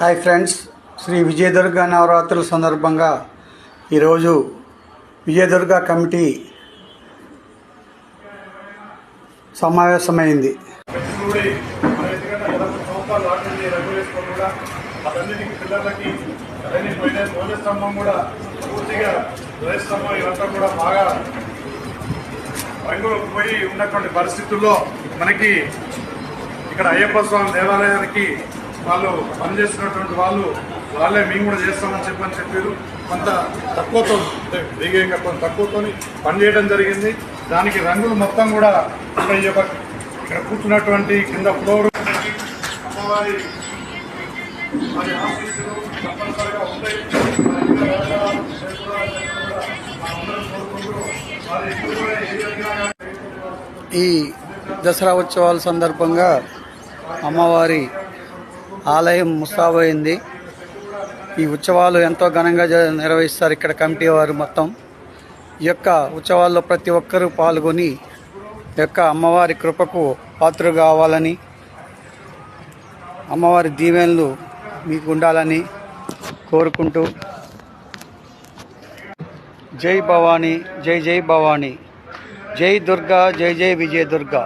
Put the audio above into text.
Hi friends, Shri Vijayadurga నవరాత్రుల సందర్భంగా ఈరోజు విజయదుర్గ కమిటీ సమావేశమైంది. రంగులు పోయి ఉన్నటువంటి పరిస్థితుల్లో మనకి ఇక్కడ అయ్యప్ప స్వామి దేవాలయానికి వాళ్ళు పనిచేస్తున్నటువంటి వాళ్ళే మేము కూడా చేస్తామని చెప్పారు. కొంత తక్కువతో వేగంగా కొంత తక్కువతో పనిచేయడం జరిగింది. దానికి రంగులు మొత్తం కూడా ఇక్కడ కూర్చున్నటువంటి కింద ఫ్లోర్ అమ్మవారి ఆఫీసులు తప్పనిసరిగా ఉంటాయి. ఈ దసరా ఉత్సవాల సందర్భంగా అమ్మవారి ఆలయం ముస్తాబైంది. ఈ ఉత్సవాలు ఎంతో ఘనంగా నిర్వహిస్తారు ఇక్కడ కమిటీ వారు. మొత్తం ఈ యొక్క ఉత్సవాల్లో ప్రతి ఒక్కరూ పాల్గొని ఈ యొక్క అమ్మవారి కృపకు పాత్ర కావాలని, అమ్మవారి దీవెనలు మీకు ఉండాలని కోరుకుంటూ జై భవానీ, జై జై భవానీ, జై దుర్గా, జై జై విజయ దుర్గా.